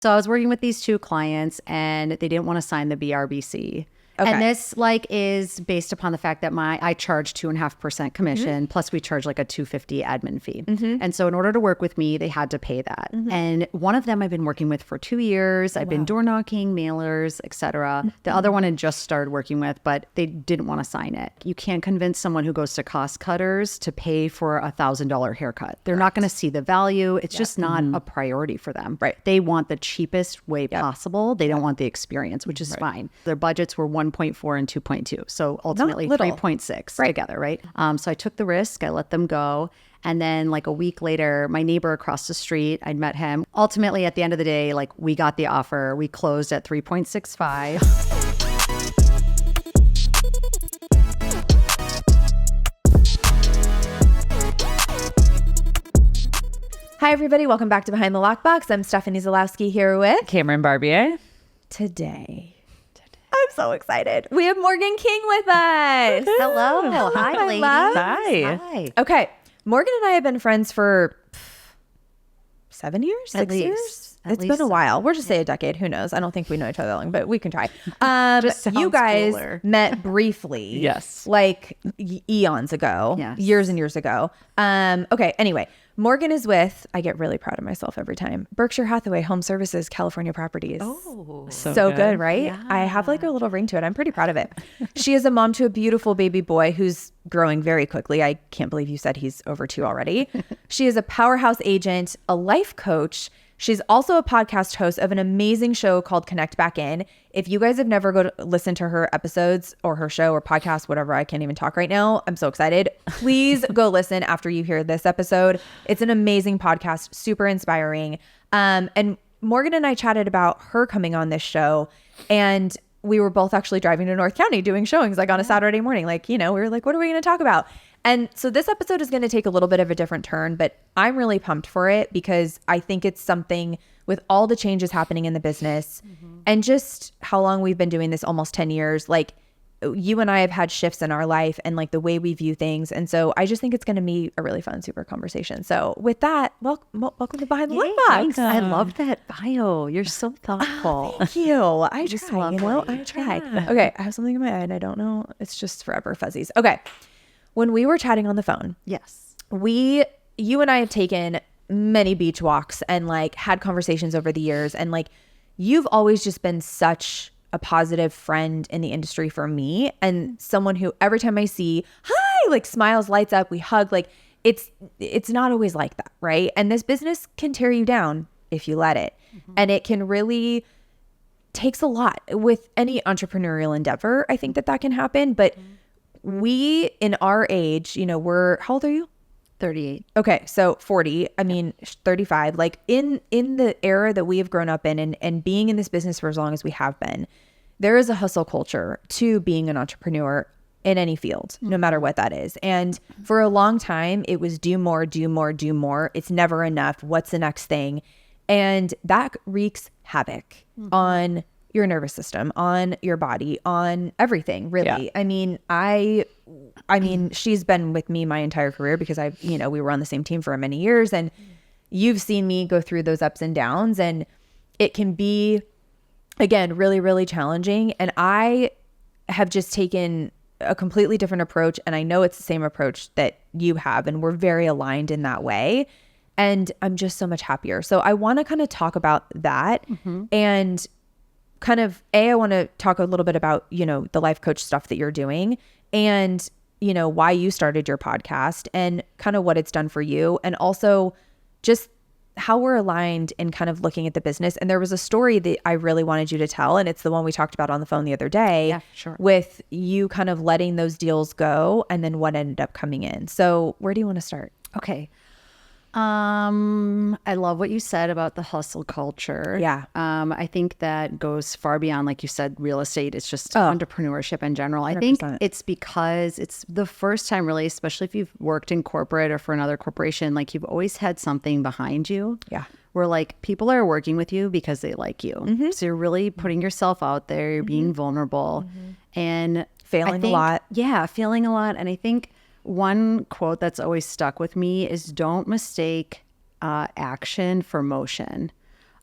So I was working with these two clients and they didn't want to sign the BRBC. Okay. And this is based upon the fact that I charge 2.5% commission, plus we charge like a $250 admin fee. And so in order to work with me, they had to pay that. And one of them I've been working with for 2 years. I've been door knocking, mailers, etc. The other one I just started working with, but they didn't want to sign it. You can't convince someone who goes to cost cutters to pay for a $1,000 haircut. They're not going to see the value. It's just not a priority for them. Right. They want the cheapest way possible. They don't want the experience, which is fine. Their budgets were 1.4 and 2.2. So ultimately 3.6 together, right? So I took the risk. I let them go. And then like a week later, my neighbor across the street, I'd met him. Ultimately, at the end of the day, like we got the offer. We closed at 3.65. Hi, everybody. Welcome back to Behind the Lockbox. I'm Stephanie Zalowski here with Cameron Barbier. Today. I'm so excited. We have Morgan King with us. Hello. Hi, ladies. Hi. Okay. Morgan and I have been friends for 7 years, At 6 least. years. At It's least been a while. We'll just say a decade. Who knows? I don't think we know each other long, but we can try. Just sounds You guys cooler. met briefly. Yes. Like eons ago. Yes. Years and years ago. Okay. Anyway, Morgan is with, I get really proud of myself every time, Berkshire Hathaway Home Services, California Properties. Oh, So good, right? I have like a little ring to it. I'm pretty proud of it. She is a mom to a beautiful baby boy who's growing very quickly. I can't believe you said he's over 2 already. She is a powerhouse agent, a life coach. She's also a podcast host of an amazing show called Connect Back In. If you guys have never go to listen to her episodes or her show or podcast, whatever, I can't even talk right now. I'm so excited. Please go listen after you hear this episode. It's an amazing podcast, super inspiring. And Morgan and I chatted about her coming on this show, and we were both actually driving to North County doing showings like on a Saturday morning. Like, we were like, what are we going to talk about? And so this episode is going to take a little bit of a different turn, but I'm really pumped for it because I think it's something with all the changes happening in the business and just how long we've been doing this, almost 10 years, like you and I have had shifts in our life and like the way we view things. And so I just think it's going to be a really fun, super conversation. So with that, welcome to Behind the Lockbox. thanks. I love that bio. You're so thoughtful. Thank you. I just try, love you know, what you I try. try. Okay, I have something in my eye and I don't know. It's just forever fuzzies. Okay. When we were chatting on the phone, Yes. you and I have taken many beach walks and like had conversations over the years. And like, you've always just been such a positive friend in the industry for me and someone who every time I see, hi, like smiles, lights up, we hug, like it's not always like that. Right. And this business can tear you down if you let it. And it can really takes a lot with any entrepreneurial endeavor. I think that can happen. But we, in our age, how old are you? 38. Okay, so 40, 35, like in the era that we have grown up in and being in this business for as long as we have been, there is a hustle culture to being an entrepreneur in any field, no matter what that is. And for a long time, it was do more, do more, do more. It's never enough. What's the next thing? And that wreaks havoc on your nervous system, on your body, on everything, really. Yeah. I mean, she's been with me my entire career because we were on the same team for many years, and you've seen me go through those ups and downs, and it can be, again, really, really challenging. And I have just taken a completely different approach, and I know it's the same approach that you have, and we're very aligned in that way. And I'm just so much happier. So I want to kind of talk about that and kind of, I want to talk a little bit about, the life coach stuff that you're doing and, why you started your podcast and kind of what it's done for you. And also just how we're aligned in kind of looking at the business. And there was a story that I really wanted you to tell. And it's the one we talked about on the phone the other day. Yeah, sure. With you kind of letting those deals go and then what ended up coming in. So where do you want to start? Okay. I love what you said about the hustle culture. Yeah. I think that goes far beyond, like you said, real estate. It's just entrepreneurship in general. 100%. I think it's because it's the first time really, especially if you've worked in corporate or for another corporation, like you've always had something behind you. Yeah. Where like people are working with you because they like you. So you're really putting yourself out there, you're being vulnerable and failing a lot. Yeah, failing a lot. And I think one quote that's always stuck with me is don't mistake action for motion.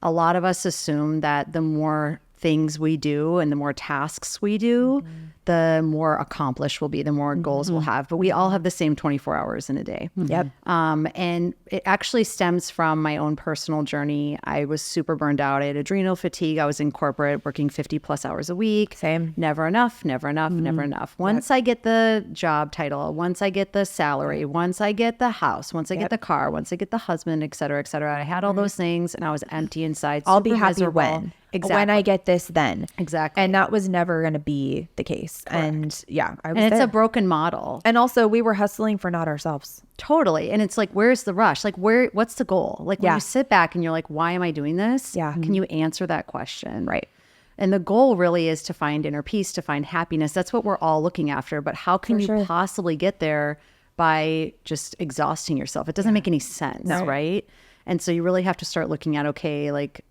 a lot of us assume that the more things we do and the more tasks we do, the more accomplished we'll be, the more goals we'll have. But we all have the same 24 hours in a day. Yep. And it actually stems from my own personal journey. I was super burned out. I had adrenal fatigue. I was in corporate working 50 plus hours a week. Same. Never enough, never enough, never enough. Once I get the job title, once I get the salary, once I get the house, once I get the car, once I get the husband, et cetera, et cetera. I had all those things and I was empty inside. I'll be super happy miserable. when. Exactly. When I get this, then. Exactly. And that was never going to be the case. Correct. And yeah, I was And it's there. a broken model. And also we were hustling for not ourselves. Totally. And it's like, where's the rush? Like, what's the goal? Like, when you sit back and you're like, why am I doing this? Yeah. Can you answer that question? Right. And the goal really is to find inner peace, to find happiness. That's what we're all looking after. But how can you possibly get there by just exhausting yourself? It doesn't make any sense, right? And so you really have to start looking at, okay, like,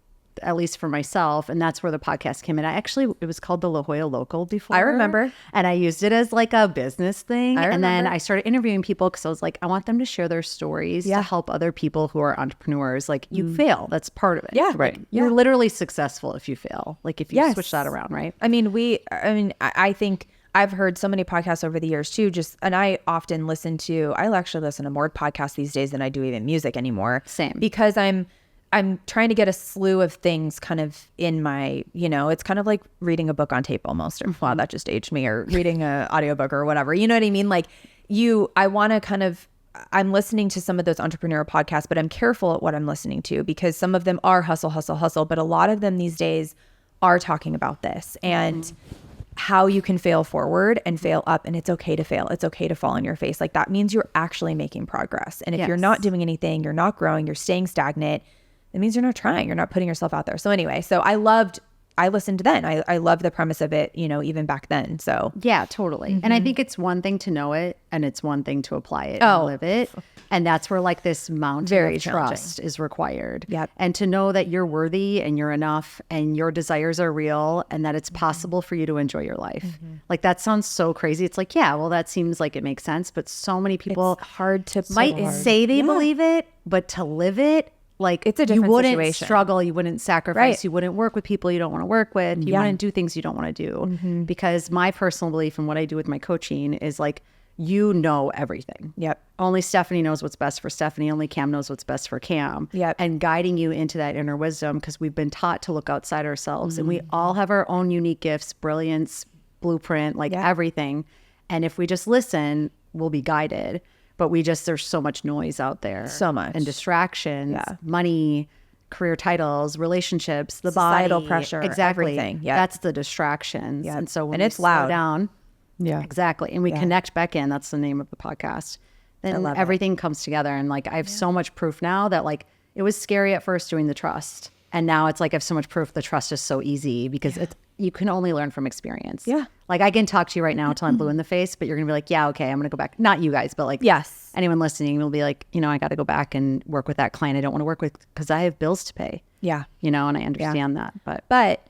at least for myself, and that's where the podcast came in. It was called the La Jolla Local before. I remember. And I used it as like a business thing. I And then remember. I started interviewing people because I was like, I want them to share their stories to help other people who are entrepreneurs. Like, you fail. That's part of it. Yeah. Right. You're literally successful if you fail. Like, if you switch that around, right? I mean, I think I've heard so many podcasts over the years too, and I often I actually listen to more podcasts these days than I do even music anymore. Same. Because I'm trying to get a slew of things kind of in my, it's kind of like reading a book on tape almost. Or, wow, that just aged me. Or reading an audiobook or whatever. You know what I mean? Like I want to kind of, I'm listening to some of those entrepreneur podcasts, but I'm careful at what I'm listening to because some of them are hustle, hustle, hustle. But a lot of them these days are talking about this and how you can fail forward and fail up, and it's okay to fail. It's okay to fall on your face. Like that means you're actually making progress. And if you're not doing anything, you're not growing, you're staying stagnant, it means you're not trying, you're not putting yourself out there. So anyway, I listened then. I love the premise of it, even back then. So yeah, totally. And I think it's one thing to know it and it's one thing to apply it and live it. And that's where like this mountain of trust is required. Yep. And to know that you're worthy and you're enough and your desires are real and that it's possible for you to enjoy your life. Like that sounds so crazy. It's like, yeah, well, that seems like it makes sense. But so many people might say they believe it, but to live it, like it's a different you wouldn't situation. struggle, you wouldn't sacrifice, you wouldn't work with people you don't want to work with, you wouldn't do things you don't want to do. Because my personal belief and what I do with my coaching is like, you know everything. Yep. Only Stephanie knows what's best for Stephanie. Only Cam knows what's best for Cam. Yep. And guiding you into that inner wisdom because we've been taught to look outside ourselves and we all have our own unique gifts, brilliance, blueprint, like everything. And if we just listen, we'll be guided. But there's so much noise out there. So much. And distractions, money, career titles, relationships, the Societal body. pressure, Exactly. everything. Yep. That's the distractions. Yep. And so when and we it's slow loud. down, Yeah. exactly. And we connect back in. That's the name of the podcast. Then everything comes together. And like, I have so much proof now that like, it was scary at first doing the trust. And now it's like, I have so much proof the trust is so easy because you can only learn from experience. Yeah. Like I can talk to you right now until I'm blue in the face, but you're going to be like, yeah, okay, I'm going to go back. Not you guys, but like anyone listening will be like, I got to go back and work with that client I don't want to work with because I have bills to pay. Yeah. And I understand that. But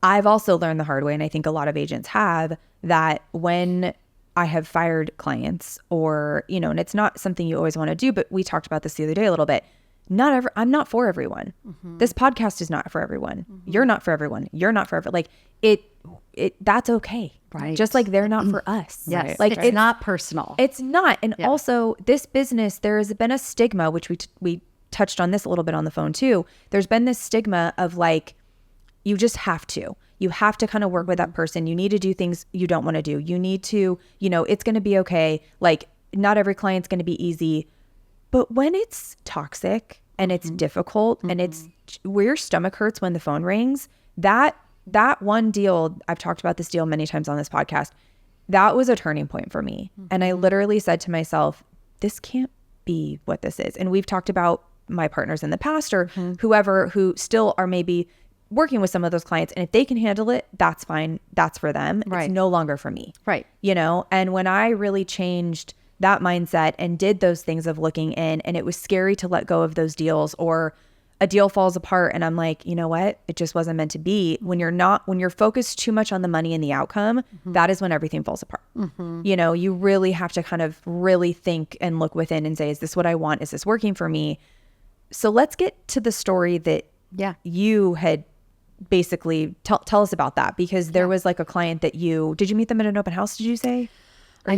I've also learned the hard way, and I think a lot of agents have, that when I have fired clients or, and it's not something you always want to do, but we talked about this the other day a little bit. I'm not for everyone. This podcast is not for everyone. You're not for everyone. You're not for everyone. Like that's okay. Right. Just like they're not for us. Yes. Right? Like it's not personal. It's not. And also this business, there has been a stigma, which we touched on this a little bit on the phone too. There's been this stigma of like, you just have to. You have to kind of work with that person. You need to do things you don't want to do. You need to, it's going to be okay. Like not every client's going to be easy. But when it's toxic and it's difficult and it's where your stomach hurts when the phone rings, that one deal, I've talked about this deal many times on this podcast, that was a turning point for me. And I literally said to myself, this can't be what this is. And we've talked about my partners in the past or whoever who still are maybe working with some of those clients. And if they can handle it, that's fine. That's for them. Right. It's no longer for me. Right. And when I really changed that mindset and did those things of looking in, and it was scary to let go of those deals, or a deal falls apart and I'm like, you know what? It just wasn't meant to be. When you're focused too much on the money and the outcome, that is when everything falls apart. You really have to kind of really think and look within and say, is this what I want? Is this working for me? So let's get to the story that Yeah. you had basically tell us about that, because there was like a client that did you meet them at an open house, did you say?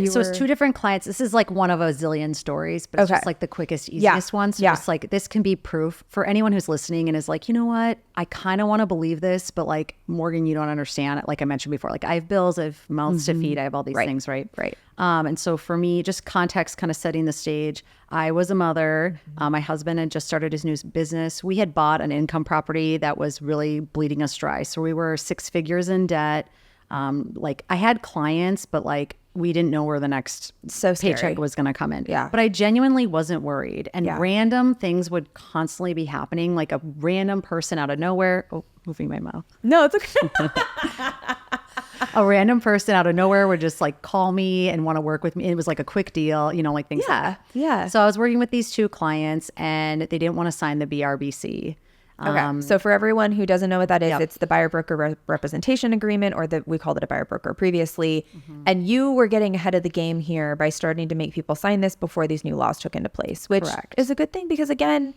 So it's two different clients. This is like one of a zillion stories, but it's just like the quickest, easiest one. So just like this can be proof for anyone who's listening and is like, you know what? I kind of want to believe this, but like, Morgan, you don't understand it. Like I mentioned before, like I have bills, I have mouths to feed, I have all these things, right? Right. And so for me, just context, kind of setting the stage. I was a mother. My husband had just started his new business. We had bought an income property that was really bleeding us dry. So we were 6 figures in debt. Like I had clients, but like we didn't know where the next paycheck was going to come in. Yeah. But I genuinely wasn't worried. And random things would constantly be happening. Like a random person out of nowhere. Oh, moving my mouth. No, it's okay. A random person out of nowhere would just like call me and want to work with me. It was like a quick deal, like things like that. Yeah. So I was working with these 2 clients and they didn't want to sign the BRBC. Okay. So for everyone who doesn't know what that is, it's the buyer broker representation agreement, or we called it a buyer broker previously. And you were getting ahead of the game here by starting to make people sign this before these new laws took into place, which is a good thing, because again,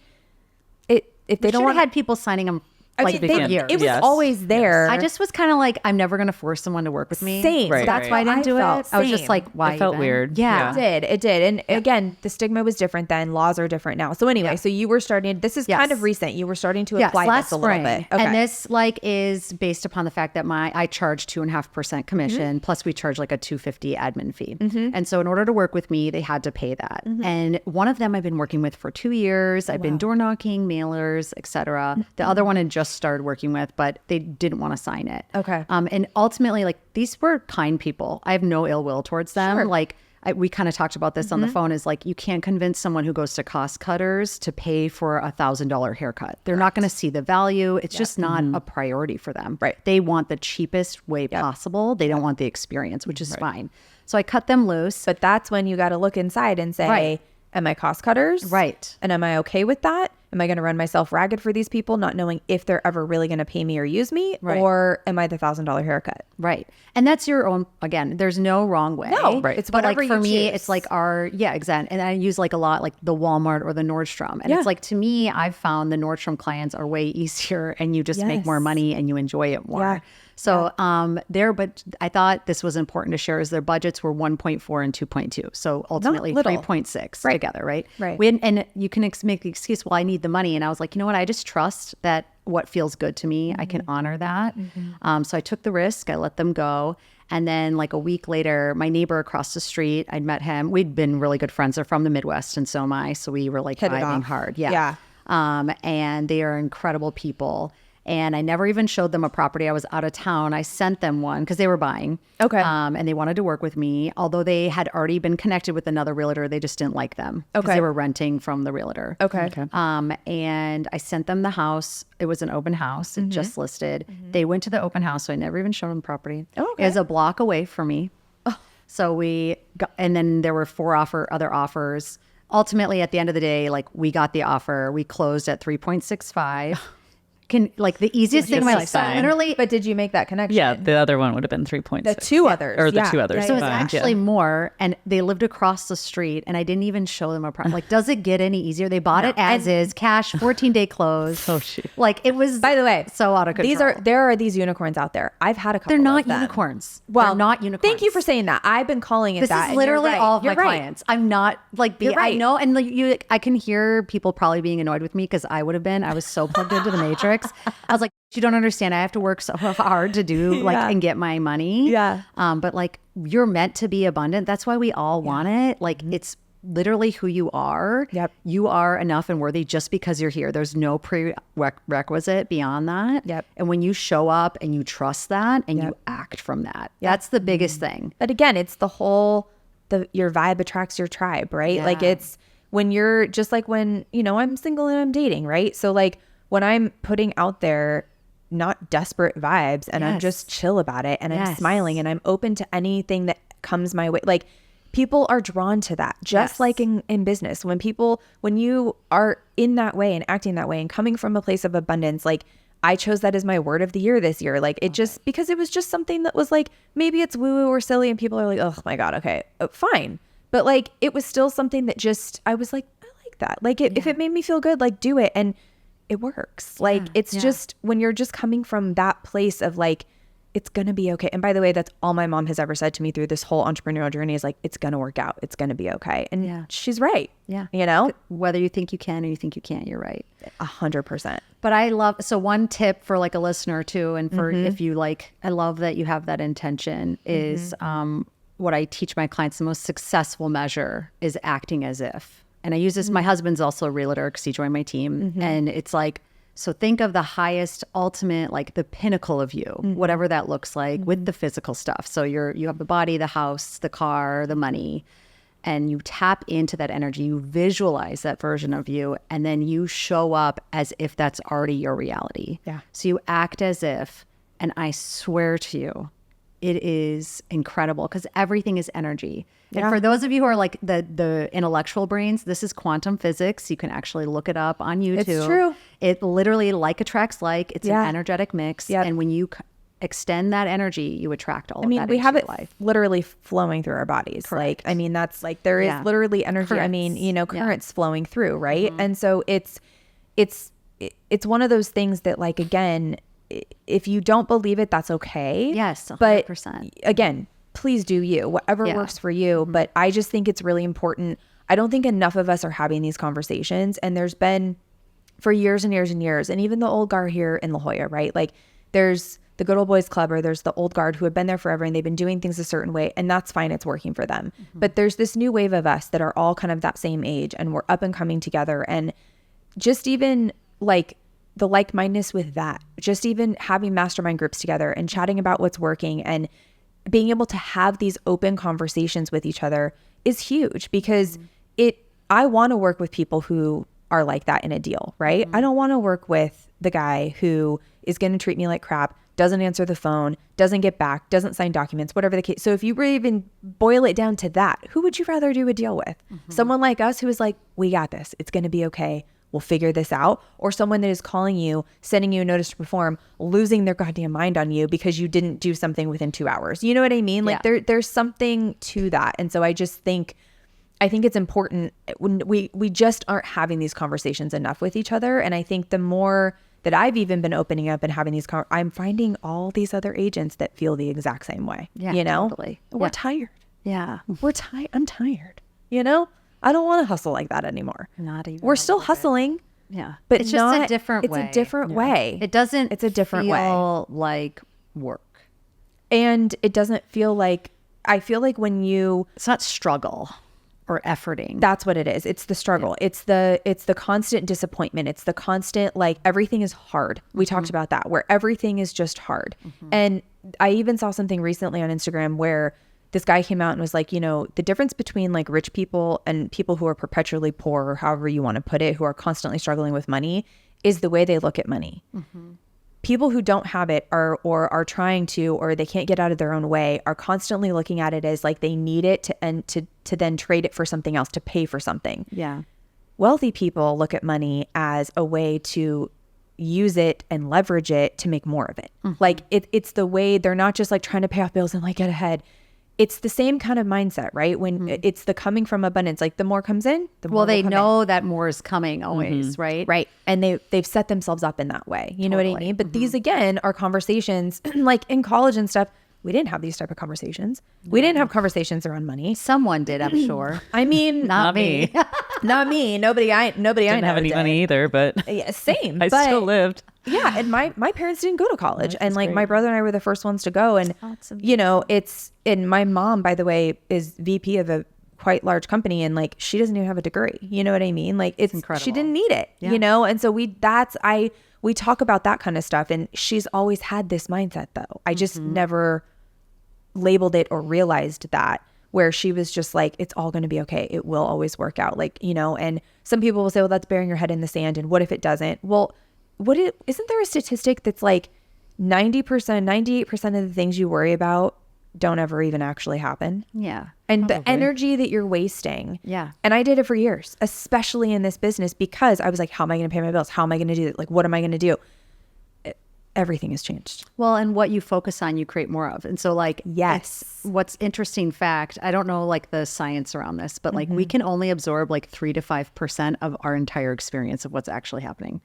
if they don't want had people signing them years. It was always there. I just was kind of like, I'm never going to force someone to work with me. Same. So that's why I didn't do it. I was just like, why? It felt weird. Yeah. It did. And again, the stigma was different then. Laws are different now. So anyway, so you were starting, this is kind of recent. You were starting to apply last this a little bit. Okay. And this like is based upon the fact that I charge 2.5% commission, plus we charge like a $250 admin fee. And so in order to work with me, they had to pay that. And one of them I've been working with for 2 years. I've been door knocking, mailers, etc. The other one had just started working with, but they didn't want to sign it. Okay. And ultimately, like these were kind people. I have no ill will towards them. Sure. Like we kind of talked about this on the phone, is like, you can't convince someone who goes to Cost Cutters to pay for $1,000 haircut. They're not going to see the value. It's just not a priority for them. Right. They want the cheapest way possible. They don't want the experience, which is fine. So I cut them loose. But that's when you got to look inside and say, am I Cost Cutters? Right. And am I okay with that? Am I going to run myself ragged for these people, not knowing if they're ever really going to pay me or use me? Right. Or am I the $1,000 haircut? Right. And that's your own, again, there's no wrong way. No, right. It's but like whatever for you me, choose. it's like exactly. And I use like a lot like the Walmart or the Nordstrom. And it's like, to me, I've found the Nordstrom clients are way easier and you just make more money and you enjoy it more. Yeah. So but I thought this was important to share, is their budgets were 1.4 and 2.2. So ultimately 3.6 together, right? Right. And you can make the excuse, well, I need the money. And I was like, you know what? I just trust that what feels good to me, I can honor that. So I took the risk. I let them go. And then like a week later, my neighbor across the street, I'd met him. We'd been really good friends. They're from the Midwest, and so am I. So we were like vibing hard. Yeah. And they are incredible people. And I never even showed them a property. I was out of town. I sent them one because they were buying. Okay. And they wanted to work with me. Although they had already been connected with another realtor, they just didn't like them. Because they were renting from the realtor. Okay. And I sent them the house. It was an open house. It just listed. They went to the open house, so I never even showed them the property. Okay. It was a block away from me. So we got, and then there were 4 other offers. Ultimately, at the end of the day, like we got the offer. We closed at 3.65. Like the easiest thing in my life. So literally, But did you make that connection? Yeah, the other one would have been 3.6. The 2 others. Or the 2 others. so it's combined, actually more, and they lived across the street, and I didn't even show them a property. Like, does it get any easier? They bought it as is, cash, 14-day close. Oh, shoot. Like it was. By the way, so out of control. There are these unicorns out there. I've had a couple. They're not of them. unicorns. Well, they're not unicorns. Thank you for saying that. I've been calling it This that. is literally all of my You're right. clients. I'm not like You're right. I know, and like, I can hear people probably being annoyed with me because I would have been. I was so plugged into the matrix. I was like, you don't understand. I have to work so hard to do and get my money. Yeah. But like you're meant to be abundant. That's why we all want it. Like it's literally who you are. Yep. You are enough and worthy just because you're here. There's no prerequisite beyond that. Yep. And when you show up and you trust that and you act from that, that's the biggest thing. But again, it's the whole, your vibe attracts your tribe, right? Yeah. Like it's when you're just like when, I'm single and I'm dating, right? So like when I'm putting out there not desperate vibes and I'm just chill about it and I'm smiling and I'm open to anything that comes my way. Like people are drawn to that, just like in business. When you are in that way and acting that way and coming from a place of abundance, like I chose that as my word of the year this year. Like it just, because it was just something that was like, maybe it's woo woo or silly and people are like, oh my God, okay, fine. But like, it was still something that just, I was like, I like that. Like if it made me feel good, like do it. And it works. Like, it's just when you're just coming from that place of like, it's going to be okay. And by the way, that's all my mom has ever said to me through this whole entrepreneurial journey is like, it's going to work out. It's going to be okay. And she's right. Yeah. You know, whether you think you can or you think you can't, you're right. 100%. But so one tip for like a listener too, and for if you like, I love that you have that intention is what I teach my clients, the most successful measure is acting as if. And I use this, my husband's also a realtor because he joined my team. And it's like, so think of the highest, ultimate, like the pinnacle of you, whatever that looks like with the physical stuff. So you have the body, the house, the car, the money, and you tap into that energy. You visualize that version of you, and then you show up as if that's already your reality. Yeah. So you act as if, and I swear to you, it is incredible because everything is energy. And for those of you who are like the intellectual brains, this is quantum physics. You can actually look it up on YouTube. It's true. It literally like attracts like. It's an Yeah. energetic mix. Yep. And when you extend that energy, you attract all of that we into have your it life. literally flowing through our bodies. Correct. Like, I mean, that's like, there is literally energy. I mean, you know, currents flowing through. Right. And so it's one of those things that like, again, if you don't believe it, that's okay. Yes, 100%. But again, please do you, whatever works for you. But I just think it's really important. I don't think enough of us are having these conversations. And there's been for years and years and years, and even the old guard here in La Jolla, right? Like there's the good old boys club, or there's the old guard who have been there forever and they've been doing things a certain way, and that's fine. It's working for them. But there's this new wave of us that are all kind of that same age, and we're up and coming together. And just even like the like-mindedness with that, just even having mastermind groups together and chatting about what's working and being able to have these open conversations with each other is huge, because I want to work with people who are like that in a deal, right? I don't want to work with the guy who is going to treat me like crap, doesn't answer the phone, doesn't get back, doesn't sign documents, whatever the case. So if you really even boil it down to that, who would you rather do a deal with? Someone like us who is like, we got this, it's going to be okay, we'll figure this out? Or someone that is calling you, sending you a notice to perform, losing their goddamn mind on you because you didn't do something within 2 hours? You know what I mean? Like there's something to that. And so I think it's important when we just aren't having these conversations enough with each other. And I think the more that I've even been opening up and having these, I'm finding all these other agents that feel the exact same way. Yeah, you know, totally. We're tired. Yeah. I'm tired. You know, I don't want to hustle like that anymore. Not even. We're still hustling. Yeah. But it's just not, a different way. It's a different way. It doesn't It's a different feel like work. And it doesn't feel like, I feel like when you, It's not struggle or efforting. that's what it is. It's the struggle. It's the constant disappointment. It's the constant, like, everything is hard. We talked about that, where everything is just hard. And I even saw something recently on Instagram where this guy came out and was like, you know, the difference between like rich people and people who are perpetually poor, or however you want to put it, who are constantly struggling with money, is the way they look at money. People who don't have it are trying to, or they can't get out of their own way, are constantly looking at it as like they need it to then trade it for something else, to pay for something. Yeah. Wealthy people look at money as a way to use it and leverage it to make more of it. Like it's the way, they're not just like trying to pay off bills and like get ahead. It's the same kind of mindset, right? When it's the coming from abundance, like the more comes in, the more They will come know that more is coming always, right? Right. And they've set themselves up in that way. You know what I mean? But these, again, are conversations like in college and stuff. We didn't have these type of conversations. We didn't have conversations around money. Someone did, I'm sure. I mean, Not me. not me. Nobody I know Didn't have any did. money either, but Yeah, same. I but, still lived. Yeah, and my parents didn't go to college, and like my brother and I were the first ones to go, and awesome. you know, and my mom, by the way, is VP of a quite large company, and like she doesn't even have a degree. You know what I mean? Like it's incredible. She didn't need it, you know, and so we talk about that kind of stuff, and she's always had this mindset though. I just never labeled it or realized that, where she was just like, it's all going to be okay. It will always work out. Like, you know, and some people will say, well, that's burying your head in the sand. And what if it doesn't? Well, isn't there a statistic that's like 90%, 98% of the things you worry about don't ever even actually happen? Yeah. And the energy that you're wasting. Yeah. And I did it for years, especially in this business, because I was like, how am I going to pay my bills? How am I going to do it? Like, what am I going to do? everything has changed. Well, and what you focus on, you create more of. And so like, Yes. what's interesting fact, I don't know like the science around this, but like we can only absorb like 3 to 5% of our entire experience of what's actually happening.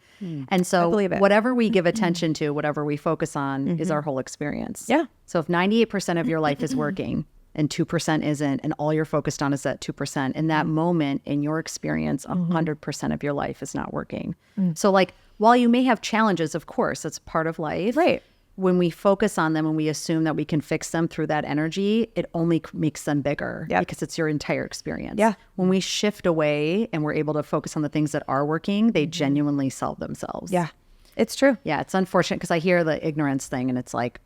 And so believe it. whatever we give attention to, whatever we focus on is our whole experience. Yeah. So if 98% of your life is working and 2% isn't, and all you're focused on is that 2%, in that moment in your experience, 100% of your life is not working. So like, while you may have challenges, of course, that's part of life. Right. When we focus on them and we assume that we can fix them through that energy, it only makes them bigger because it's your entire experience. Yeah. When we shift away and we're able to focus on the things that are working, they genuinely solve themselves. Yeah. It's true. Yeah. It's unfortunate because I hear the ignorance thing and it's like,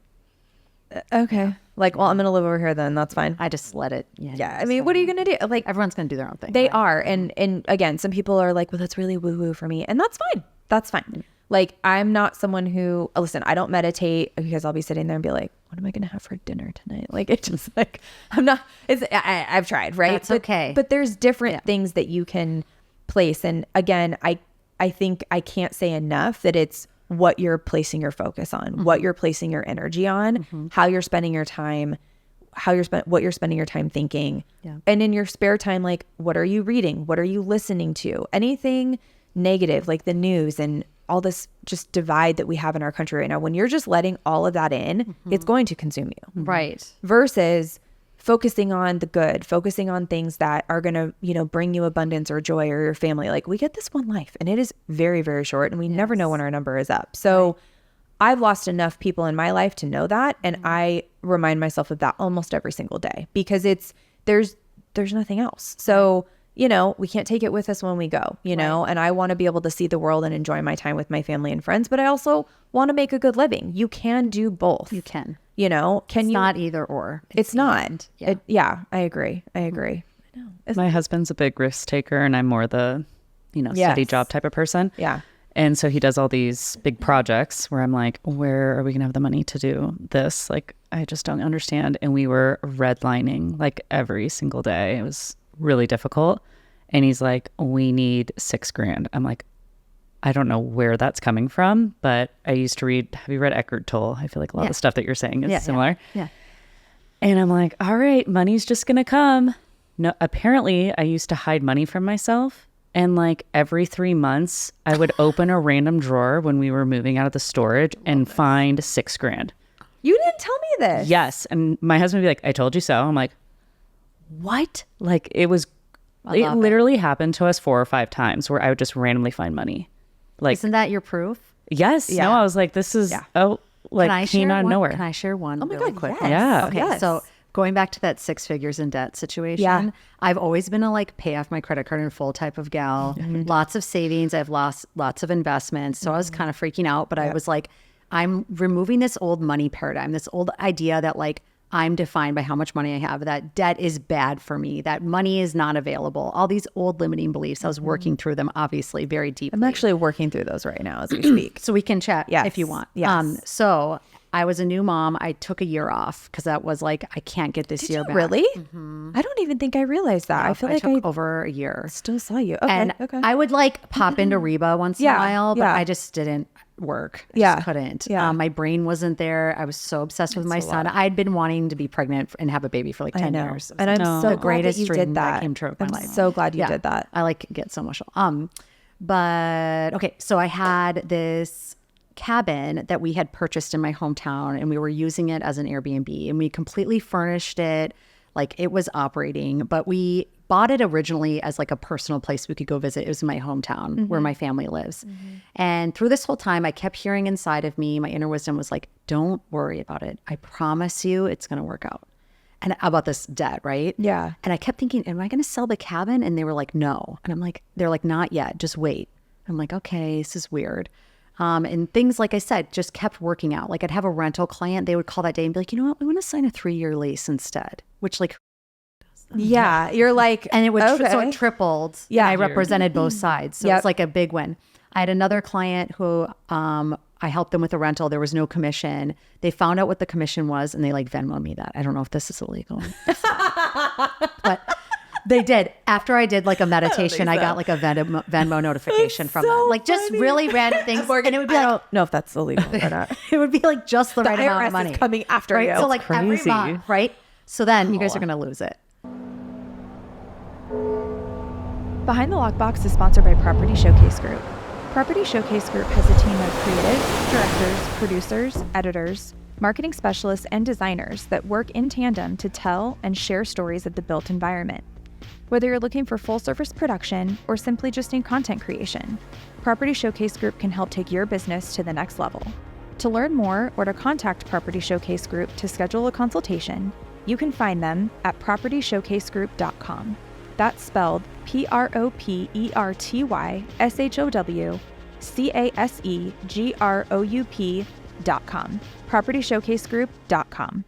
Okay. Like, well, I'm going to live over here then. That's fine. I just let it. Yeah. I mean, what are you going to do? Like, Everyone's going to do their own thing. they right? are. And again, some people are like, well, that's really woo woo for me. And that's fine. That's fine. Like, I'm not someone who, listen, I don't meditate because I'll be sitting there and be like, what am I going to have for dinner tonight? Like, it's just like, I'm not, I've tried, right? That's okay. But there's different things that you can place. And again, I think I can't say enough that it's what you're placing your focus on, what you're placing your energy on, how you're spending your time, what you're spending your time thinking. Yeah. And in your spare time, like, what are you reading? What are you listening to? Anything negative, like the news and all this just divide that we have in our country right now. When you're just letting all of that in, it's going to consume you. Right. Versus focusing on the good, focusing on things that are going to, you know, bring you abundance or joy or your family. Like, we get this one life and it is very, very short and we never know when our number is up. So I've lost enough people in my life to know that. And I remind myself of that almost every single day because there's nothing else. So, you know, we can't take it with us when we go, you know, and I want to be able to see the world and enjoy my time with my family and friends, but I also want to make a good living. You can do both. You can. You know, It's not either or. It's not. Yeah. Yeah, I agree. I agree. My husband's a big risk taker and I'm more the, steady Yes. job type of person. Yeah. And so he does all these big projects where I'm like, where are we going to have the money to do this? Like, I just don't understand. And we were redlining like every single day. It was really difficult. And he's like, we need $6,000. I'm like, I don't know where that's coming from, but I used to read, have you read Eckhart Tolle? I feel like a lot of the stuff that you're saying is similar. Yeah. And I'm like, all right, money's just going to come. No, apparently I used to hide money from myself. And like every 3 months, I would open a random drawer when we were moving out of the storage and find $6,000. You didn't tell me this. Yes. And my husband would be like, I told you so. I'm like, what? Like it literally happened to us 4 or 5 times where I would just randomly find money. Like, Isn't that your proof? yes. Yeah. No, I was like, this is, came out of nowhere. Can I share one? Oh my really God, quick? yes. Yeah. Okay. Yes. So going back to that 6 figures in debt situation, Yeah. I've always been a like pay off my credit card in full type of gal. Lots of savings. I've lost lots of investments. So I was kind of freaking out, but I was like, I'm removing this old money paradigm, this old idea that like I'm defined by how much money I have, that debt is bad for me, that money is not available, all these old limiting beliefs. I was working through them, obviously, very deeply. I'm actually working through those right now as we speak. So we can chat Yes. if you want. Yes. So I was a new mom. I took a year off because that was like, I can't get this year back. Really? I don't even think I realized that. I feel like I took over a year. still saw you. Okay. And okay. I would like pop into Reba once in a Yeah, while, but yeah. I just didn't work. I Yeah, just couldn't. yeah. My brain wasn't there. I was so obsessed with my son. I'd been wanting to be pregnant and have a baby for like 10 years. And I'm so the glad greatest that you dream did that that. came true in my I'm life. so glad you Yeah. did that. I like get so emotional. But okay, so I had this cabin that we had purchased in my hometown and we were using it as an Airbnb and we completely furnished it like it was operating, but we bought it originally as like a personal place we could go visit. It was in my hometown where my family lives. And through this whole time, I kept hearing inside of me, my inner wisdom was like, don't worry about it. I promise you it's going to work out. And about this debt, right? Yeah. And I kept thinking, am I going to sell the cabin? And they were like, no. And I'm like, they're like, not yet. Just wait. I'm like, okay, this is weird. And things, like I said, just kept working out. Like I'd have a rental client. They would call that day and be like, you know what? We want to sign a 3-year lease instead, which like, Yeah. You're like, and it would, so okay. it tripled. Yeah. And I represented both sides. So Yep. it's like a big win. I had another client who, I helped them with a rental. There was no commission. They found out what the commission was and they like Venmo'd me that. I don't know if this is illegal. But They did. After I did like a meditation, I got like a Venmo notification from them. Like just really random things. And it would be I like, don't know if that's illegal or not. it would be like just the right amount of IRS money. is coming after right? you. So like every crazy. month, right? So then you guys are going to lose it. Behind the Lockbox is sponsored by Property Showcase Group. Property Showcase Group has a team of creatives, directors, producers, editors, marketing specialists, and designers that work in tandem to tell and share stories of the built environment. Whether you're looking for full-service production or simply just need content creation, Property Showcase Group can help take your business to the next level. To learn more or to contact Property Showcase Group to schedule a consultation, you can find them at propertyshowcasegroup.com. That's spelled PROPERTYSHOWCASEGROUP.com. PropertyShowcaseGroup.com.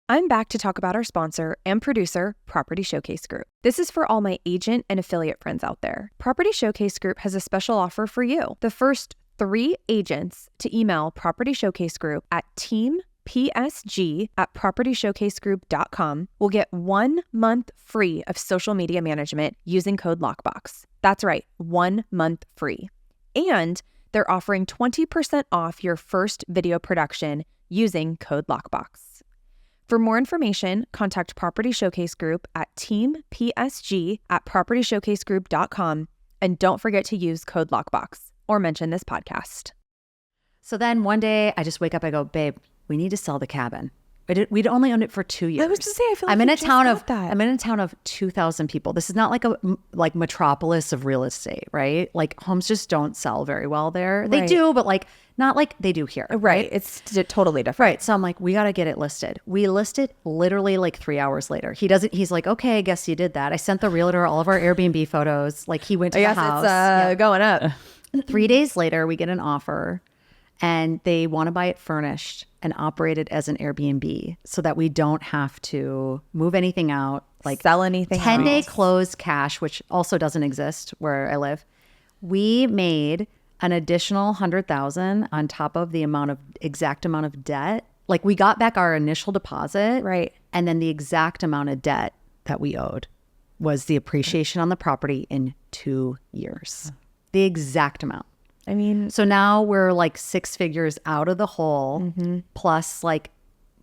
I'm back to talk about our sponsor and producer, Property Showcase Group. This is for all my agent and affiliate friends out there. Property Showcase Group has a special offer for you. The first 3 agents to email Property Showcase Group at teampsg@propertyshowcasegroup.com will get 1 month free of social media management using code LOCKBOX. That's right, 1 month free. And they're offering 20% off your first video production using code LOCKBOX. For more information, contact Property Showcase Group at teampsg@propertyshowcasegroup.com, and don't forget to use code LOCKBOX or mention this podcast. So then one day I just wake up, I go, babe, we need to sell the cabin. We'd only owned it for 2 years. I was to say, I feel like I'm in you a just town got of that. I'm in a town of 2,000 people. This is not like a metropolis of real estate, right? Like homes just don't sell very well there. They Right. do, but like not like they do here. Right. It's totally different. Right. So I'm like, we got to get it listed. We listed literally like 3 hours later. He's like, okay, I guess you did that. I sent the realtor all of our Airbnb photos. Like he went to I the guess house. it's going up. 3 days later, we get an offer and they want to buy it furnished and operate it as an Airbnb so that we don't have to move anything out. Like Sell anything 10-day else. closed cash, which also doesn't exist where I live. We made an additional $100,000 on top of the exact amount of debt. Like we got back our initial deposit. Right. And then the exact amount of debt that we owed was the appreciation on the property in 2 years. The exact amount. I mean, So now we're like 6 figures out of the hole, plus like,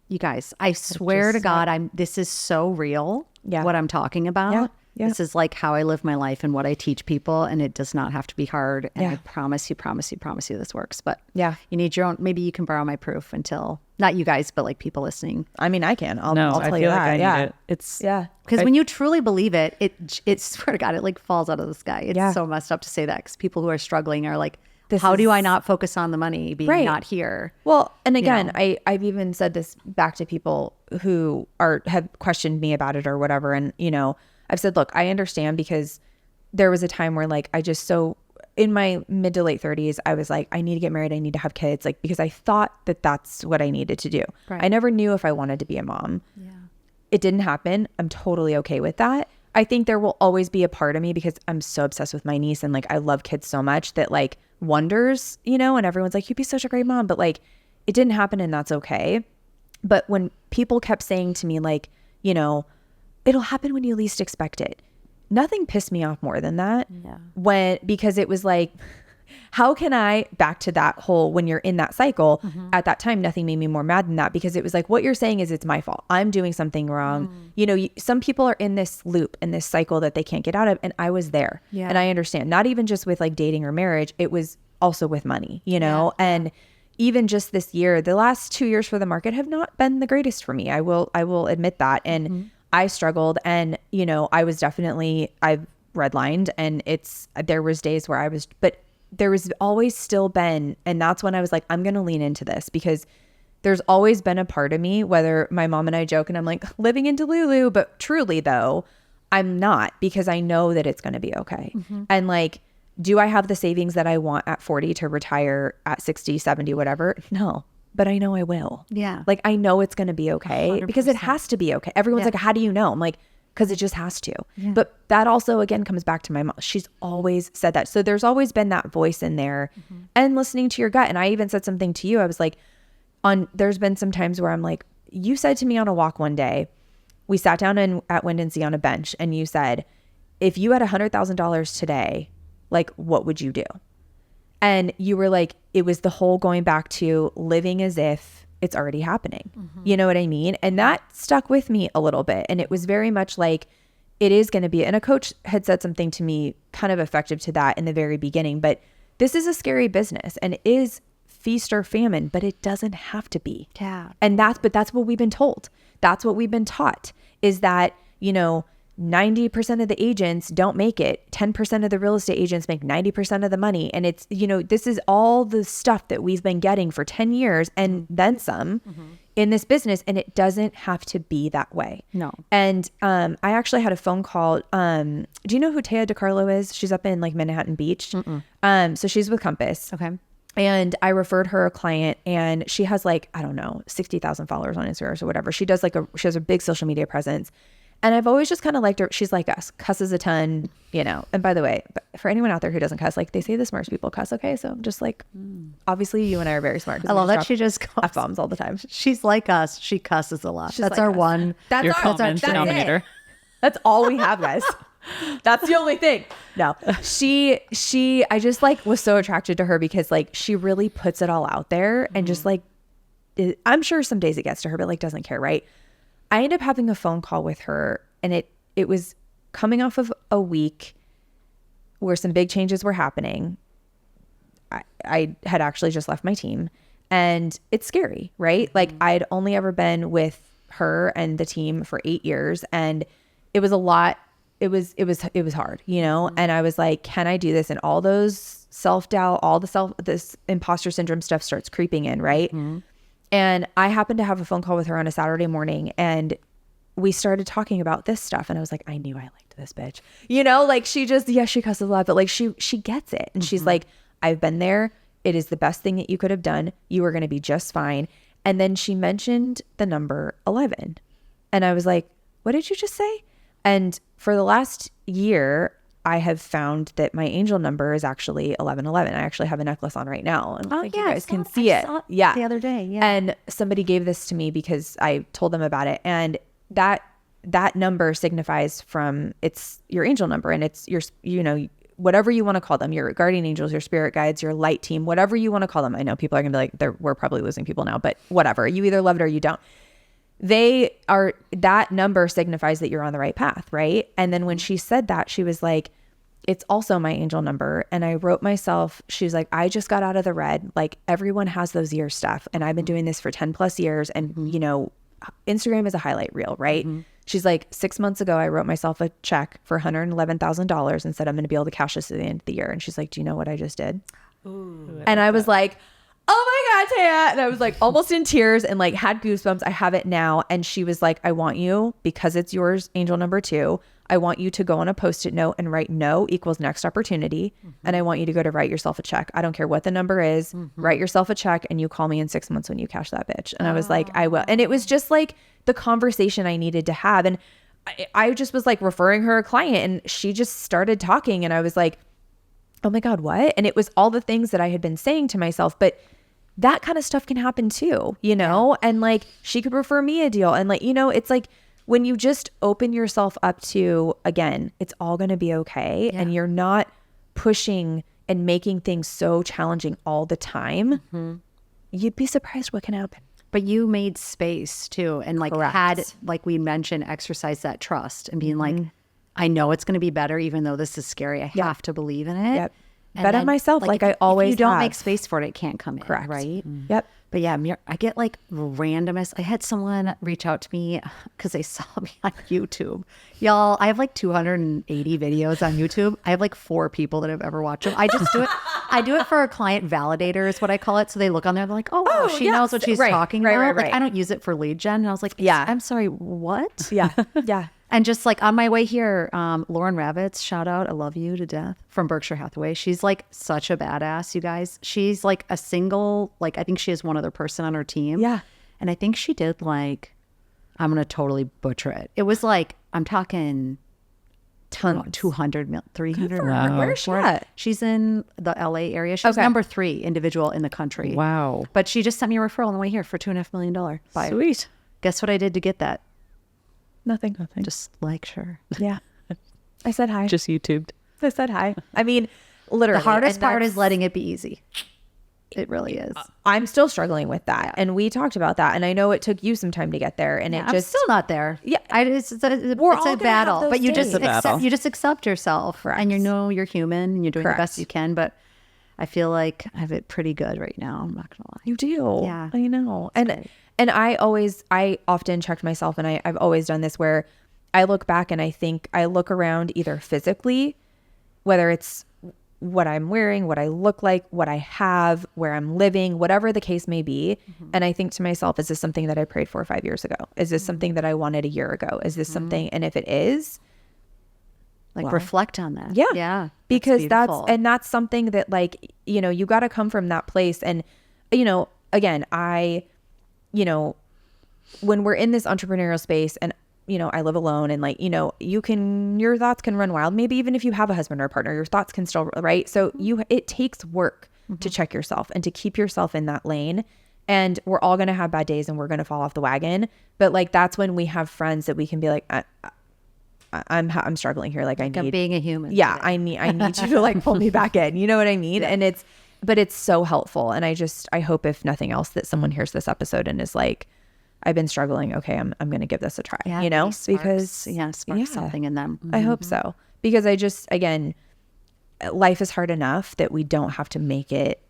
you guys, I swear to God, this is so real. Yeah. What I'm talking about. Yeah. Yeah. This is like how I live my life and what I teach people, and it does not have to be hard. And Yeah. I promise you this works. But Yeah. you need your own. Maybe you can borrow my proof until not you guys, but like people listening. I mean, I can. I'll No, tell I you feel that. like I yeah. need it. It's Yeah. Because when you truly believe it, it swear to God, it like falls out of the sky. It's Yeah. so messed up to say that because people who are struggling are like, This how do is- I not focus on the money being Right. not here? Well, and again, know. I've even said this back to people who have questioned me about it or whatever. And, I've said, look, I understand because there was a time where like, in my mid to late 30s, I was like, I need to get married. I need to have kids. Like, because I thought that that's what I needed to do. Right. I never knew if I wanted to be a mom. Yeah. It didn't happen. I'm totally okay with that. I think there will always be a part of me because I'm so obsessed with my niece and like, I love kids so much that like wonders, and everyone's like, you'd be such a great mom, but like it didn't happen and that's okay. But when people kept saying to me like, it'll happen when you least expect it. Nothing pissed me off more than that. Yeah. Because it was like, how can I, back to that whole, when you're in that cycle, at that time, nothing made me more mad than that because it was like, what you're saying is it's my fault. I'm doing something wrong. Some people are in this loop, in this cycle that they can't get out of. And I was there. Yeah. And I understand, not even just with like dating or marriage, it was also with money, and even just this year, the last 2 years for the market have not been the greatest for me. I will admit that. And I struggled and, I've redlined and there was days where but there was always still been, and that's when I was like, I'm going to lean into this because there's always been a part of me, whether my mom and I joke and I'm like living in Delulu, but truly though, I'm not because I know that it's going to be okay. And like, do I have the savings that I want at 40 to retire at 60, 70, whatever? No, but I know I will. Yeah. Like I know it's going to be okay because it has to be okay. Everyone's like, how do you know? I'm like, because it just has to. Yeah. But that also, again, comes back to my mom. She's always said that. So there's always been that voice in there and listening to your gut. And I even said something to you. I was like, there's been some times where I'm like, you said to me on a walk one day, we sat down at Wind and Sea on a bench and you said, if you had $100,000 today, like, what would you do? And you were like, it was the whole going back to living as if it's already happening. You know what I mean? And that stuck with me a little bit. And it was very much like, it is going to be, and a coach had said something to me kind of effective to that in the very beginning, but this is a scary business and it is feast or famine, but it doesn't have to be. Yeah. And that's what we've been told. That's what we've been taught, is that, 90% of the agents don't make it. 10% of the real estate agents make 90% of the money. And it's, this is all the stuff that we've been getting for 10 years and then some in this business. And it doesn't have to be that way. No. And I actually had a phone call. Do you know who Taya DeCarlo is? She's up in like Manhattan Beach. So she's with Compass. Okay. And I referred her a client, and she has like, I don't know, 60,000 followers on Instagram or whatever. She has a big social media presence. And I've always just kind of liked her. She's like us, cusses a ton, And by the way, for anyone out there who doesn't cuss, like they say the smartest people cuss. Okay. So I'm just like, obviously you and I are very smart. I love that she just F-bombs all the time. She's like us. She cusses a lot. That's like our us. one. Your common denominator. That's all we have, guys. That's the only thing. No, I just like was so attracted to her because like she really puts it all out there and just like, I'm sure some days it gets to her, but like doesn't care. Right. I ended up having a phone call with her, and it was coming off of a week where some big changes were happening. I had actually just left my team, and it's scary, right? Like I'd only ever been with her and the team for 8 years, and it was a lot. It was hard, and I was like, can I do this? And all those self-doubt, this imposter syndrome stuff starts creeping in, right? And I happened to have a phone call with her on a Saturday morning, and we started talking about this stuff. And I was like, I knew I liked this bitch, like she cusses a lot, but like she gets it. And she's like, I've been there. It is the best thing that you could have done. You are going to be just fine. And then she mentioned the number 11. And I was like, what did you just say? And for the last year, I have found that my angel number is actually 1111. I actually have a necklace on right now. And I think you guys can see it. Yeah. The other day. Yeah. And somebody gave this to me because I told them about it. And that number signifies it's your angel number, and it's your, whatever you want to call them, your guardian angels, your spirit guides, your light team, whatever you want to call them. I know people are going to be like, we're probably losing people now, but whatever. You either love it or you don't. That number signifies that you're on the right path, right? And then when she said that, she was like, it's also my angel number. And I wrote myself, she was like, I just got out of the red. Like everyone has those years stuff. And I've been doing this for 10 plus years. And Instagram is a highlight reel, right? She's like, 6 months ago, I wrote myself a check for $111,000 and said, I'm going to be able to cash this at the end of the year. And she's like, do you know what I just did? Ooh, and I was like, oh my God, Taya. And I was like almost in tears and like had goosebumps. I have it now. And she was like, I want you, because it's yours, angel number 2, I want you to go on a Post-it note and write no equals next opportunity. And I want you to go to write yourself a check. I don't care what the number is. Write yourself a check and you call me in 6 months when you cash that bitch. And I was like, I will. And it was just like the conversation I needed to have. And I just was like referring her a client, and she just started talking. And I was like, oh my God, what? And it was all the things that I had been saying to myself. But that kind of stuff can happen too, and like she could refer me a deal. And like, it's like when you just open yourself up to, again, it's all going to be okay. And you're not pushing and making things so challenging all the time. You'd be surprised what can happen. But you made space too. And like had, like we mentioned, exercise that trust and being like, I know it's going to be better, even though this is scary. I have to believe in it. Yep. Bet on myself, like I always if you don't have. make space for it, it can't come Correct. in, right? Yep. But yeah, I get like randomest. I had someone reach out to me because they saw me on YouTube. Y'all, I have like 280 videos on YouTube. I have like 4 people that have ever watched them. I just do it. I do it for a client validator is what I call it. So they look on there, they're like, oh she knows what she's talking about. Like I don't use it for lead gen. And I was like, I'm sorry, what? Yeah. Yeah. And just like on my way here, Lauren Ravitz, shout out, I love you to death, from Berkshire Hathaway. She's like such a badass, you guys. She's like a single, like I think she has one other person on her team. Yeah. And I think she did like, I'm going to totally butcher it. It was like, I'm talking tons, 200 mil, 300. Wow. Where's she at? She's in the LA area. She's number 3 individual in the country. Wow. But she just sent me a referral on the way here for $2.5 million. Sweet. Guess what I did to get that? Nothing. Just like, sure. Yeah. I said hi. Just YouTubed. I said hi. I mean, literally. The hardest and part that's- is letting it be easy. It really is. I'm still struggling with that. And we talked about that. And I know it took you some time to get there. And it I'm just still not there. Yeah. It's We're all a gonna have battle, those but you days. just It's a battle. you just accept yourself, and you know you're human, and you're doing Correct. the best you can. But I feel like I have it pretty good right now. I'm not gonna lie. You do. Yeah. I know. And I often checked myself, and I've always done this where I look back and I look around either physically, whether it's what I'm wearing, what I look like, what I have, where I'm living, whatever the case may be. And I think to myself, is this something that I prayed for 5 years ago? Is this something that I wanted a year ago? Is this something? And if it is, Like reflect on that. yeah. Yeah. Because beautiful. that's something that, like, you know, you got to come from that place. And, you know, again, when we're in this entrepreneurial space and, you know, I live alone and, like, you know, your thoughts can run wild. Maybe even if you have a husband or a partner, your thoughts can still, right? So it takes work to check yourself and to keep yourself in that lane. And we're all going to have bad days and we're going to fall off the wagon. But, like, that's when we have friends that we can be like, I'm struggling here. Like, I'm being a human. yeah, today. I need you to, like, pull me back in. You know what I mean? And it's so helpful. And I hope, if nothing else, that someone hears this episode and is like, I've been struggling. Okay, I'm going to give this a try. Yeah, you know, maybe sparks something in them. I hope so. Because again, life is hard enough that we don't have to make it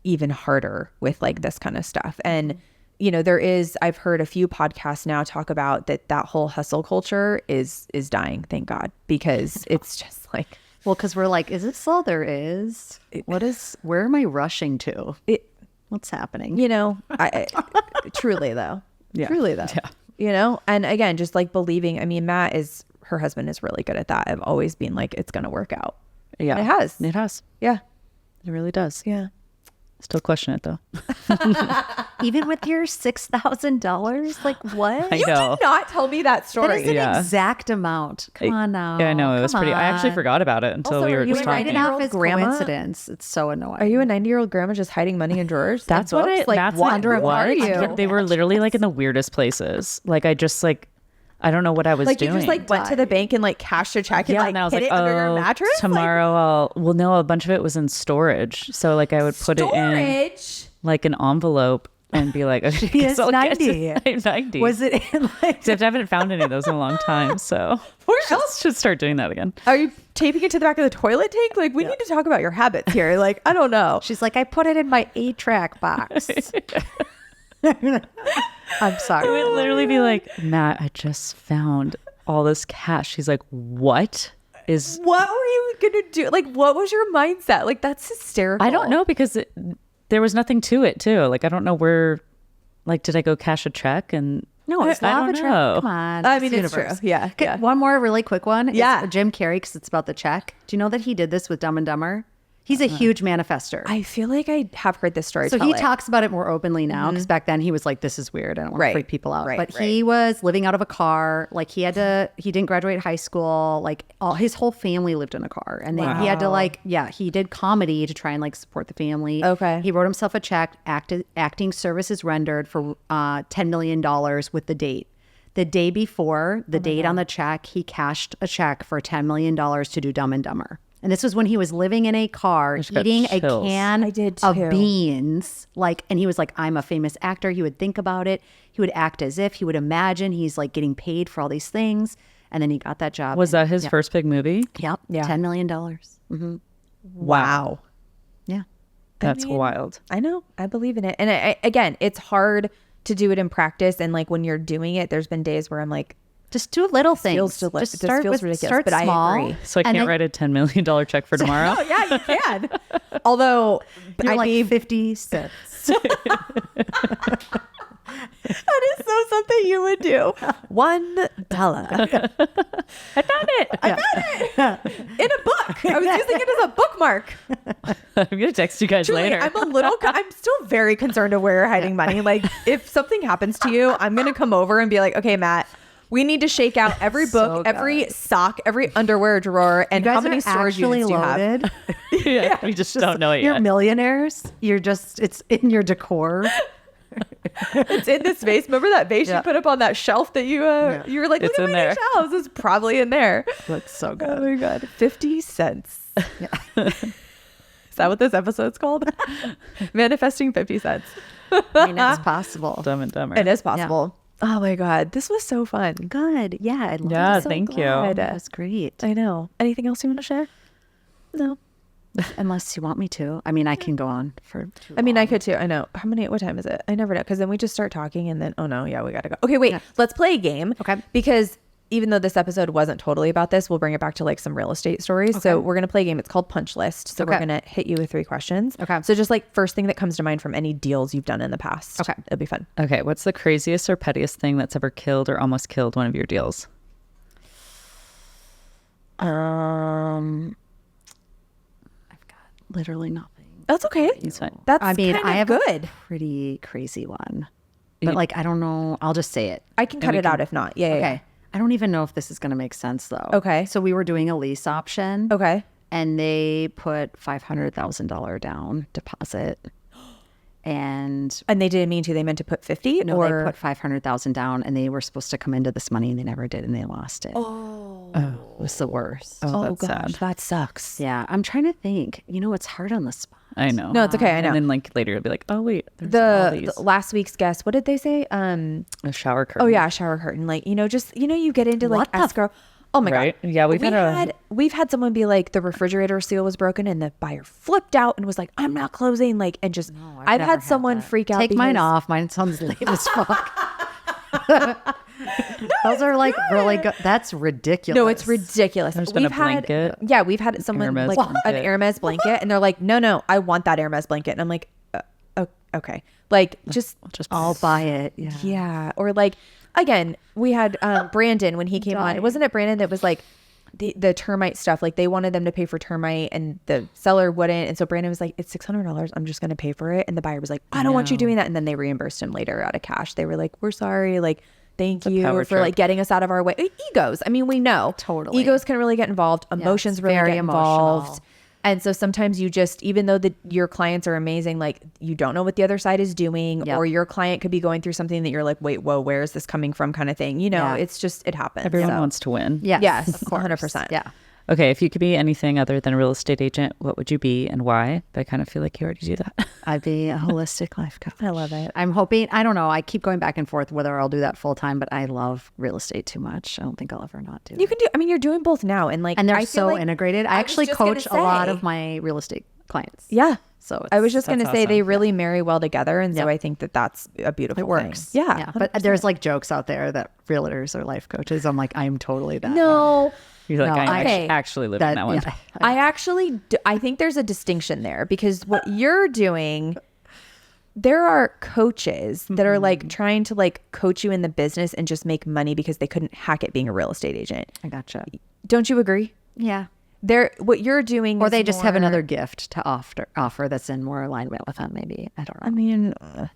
even harder with, like, this kind of stuff. And, you know, I've heard a few podcasts now talk about that whole hustle culture is dying. Thank God, because it's just like, Well, because we're like, is this all there is? Where am I rushing to? What's happening? you know, I truly though, Yeah. truly though, Yeah. you know, and again, just like believing. I mean, her husband is really good at that. I've always been like, it's going to work out. Yeah. It has. It has. Yeah. It really does. Yeah. Still question it though. Even with your $6,000, like what? I You know. did not tell me that That story. is an Yeah. exact amount. Come on now. Yeah, I know. It was Come pretty. I actually on. forgot about it until Also, we are were you just an Write it talking. off as grandma? coincidence. It's so annoying. Are you a 90-year-old grandma just hiding money in drawers? That's and what books? I. like. That's What are you? They were literally like in the weirdest places. Like I don't know what I was Like, doing. you just like went to the bank and, like, cashed a check and, yeah, like, and I was hid like, it under your mattress. tomorrow no, a bunch of it was in storage. So, like, I would put it in Storage. like an envelope and be like, okay, She is guess I'll get 90. I'm 90. Was it in like Except I haven't found any of those in a long time. So Where else? should start doing that again. Are you taping it to the back of the toilet tank? Like, we need to talk about your habits here. Like, I don't know. She's like, I put it in my 8-track box. I'm I sorry. would literally be like, Matt, I just found all this cash. He's like, what is? What were you gonna do? Like, what was your mindset? Like, that's hysterical. I don't know, because there was nothing to it too. Like, I don't know where. Like, did I go cash a check? And No, it's I law don't of attraction. know. Come on. I mean, the it's true. universe. Yeah, Okay, yeah. one more really quick one. Yeah. Is Jim Carrey, because it's about the check. Do you know that he did this with Dumb and Dumber? He's a huge manifester. I feel like I have heard this story. So Tell he it. talks about it more openly now, because back then he was like, this is weird. I don't want Right. to freak people out. Right, But right. he was living out of a car. Like he didn't graduate high school. Like his whole family lived in a car. And then he had to he did comedy to try and like support the family. Okay. He wrote himself a check, acting services rendered for $10 million with the date. The day before the date on the check, he cashed a check for $10 million to do Dumb and Dumber. And this was when he was living in a car, got eating a chills. can I did of too. beans. And he was like, I'm a famous actor. He would think about it. He would act as if he would imagine he's like getting paid for all these things. And then he got that job. Was that his first big movie? Yep. Yeah. $10 million. Mm-hmm. Wow. Yeah. That's wild. I know. I believe in it. And again, it's hard to do it in practice. And like when you're doing it, there's been days where I'm like, Just do little things. feels Just this start feels with ridiculous, start but I small. agree. So I And can't then- write a $10 million check for tomorrow. oh yeah, you can. Although You're I'd like be 50 cents. that is so something you would do. $1. I found it. In a book. I was using it as a bookmark. I'm gonna text you guys Truly, later. I'm still very concerned of where you're hiding money. Like, if something happens to you, I'm gonna come over and be like, okay, Matt, we need to shake out every book, So every sock, every underwear drawer, and You guys how many are storage actually units do you have? loaded. yeah, we just don't know it You're yet. millionaires. It's in your decor. It's in this vase. Remember that vase you put up on that shelf that you you were like, look It's at in my there. shelves. It's probably in there. That's so Oh good. my God. 50 cents. Is that what this episode's called? Manifesting 50 cents. I mean, it's possible. Dumb and Dumber. It is possible. Oh my God. This was so fun. Good. Yeah. I love Yeah, it. thank you. glad. That was great. I know. Anything else you want to share? No. Unless you want me to. I mean, I can go on for too I mean, I long. could too. I know. What time is it? I never know. Because then we just start talking and then, oh no, yeah, we got to go. Okay, wait. Let's play a game. Okay. Because even though this episode wasn't totally about this, we'll bring it back to like some real estate stories. So we're going to play a game. It's called Punch List. So we're Okay. going to hit you with 3 questions. Okay. So just like first thing that comes to mind from any deals you've done in the past. Okay. It'll be fun. Okay, what's the craziest or pettiest thing that's ever killed or almost killed one of your deals? I've got literally nothing. That's okay. It's fine. That's I mean, kind I of have good. a pretty crazy one, but like, I don't know. I'll just say it. I can cut it out if not. Yeah. Okay. I don't even know if this is going to make sense though. Okay. So we were doing a lease option. Okay. And they put $500,000 down deposit. And And they didn't mean to. They meant to put 50 no, or they put 500,000 down, and they were supposed to come into this money, and they never did, and they lost it. Oh. It was the worst. Oh, that's gosh, sad. that sucks. Yeah, I'm trying to think. You know, it's hard on the spot. I know. No, it's okay. I know. And then like later you'll be like, oh wait, there's all these. The last week's guest, what did they say? A shower curtain. Oh yeah, a shower curtain. Like, just you get into like What the escrow. Oh my Right? God. Yeah, we've had someone be like, the refrigerator seal was broken and the buyer flipped out and was like, I'm not closing. Like, and just I've never had someone that. freak out. Take mine because- off. Mine sounds lame as fuck. Those are like really good. That's ridiculous. No, it's ridiculous. There's been a blanket. Yeah, we've had someone Hermes like blanket. an Hermes blanket, and they're like, no, I want that Hermes blanket, and I'm like, okay, like just I'll buy it. Yeah. yeah, or like again, we had Brandon when he came on. Wasn't it Brandon that was like the termite stuff? Like they wanted them to pay for termite, and the seller wouldn't, and so Brandon was like, it's $600. I'm just going to pay for it, and the buyer was like, I don't want you doing that, and then they reimbursed him later out of cash. They were like, we're sorry, like. Thank you power for like trip. getting us out of our way. Egos. I mean, we know Totally. egos can really get involved. Emotions it's really very get involved. emotional. And so sometimes you just, even though your clients are amazing, like you don't know what the other side is doing, Yep. or your client could be going through something that you're like, wait, whoa, where is this coming from? Kind of thing. Yeah. It's just, it happens. Everyone So- wants to win. Yes. Yes, 100%. Yeah. Okay, if you could be anything other than a real estate agent, what would you be and why? But I kind of feel like you already do that. I'd be a holistic life coach. I love it. I'm hoping, I don't know. I keep going back and forth whether I'll do that full time, but I love real estate too much. I don't think I'll ever not do You that. can do, I mean, you're doing both now. And like, And they're I feel so like- integrated. I was actually just gonna coach a lot say- of my real estate clients. Yeah. So I was just going to that's say they awesome. really marry well together. And so Yep. I think that's a beautiful it works. thing. Yeah. But there's like jokes out there that realtors are life coaches. I'm like, I'm totally that. No. You're like, No, I'm okay. actually living that one. Yeah. I actually I think there's a distinction there because what you're doing, there are coaches that are like trying to like coach you in the business and just make money because they couldn't hack it being a real estate agent. I gotcha. Don't you agree? Yeah. What you're doing Or is they just have more- another gift to offer that's in more alignment with them, maybe. I don't know. I mean, That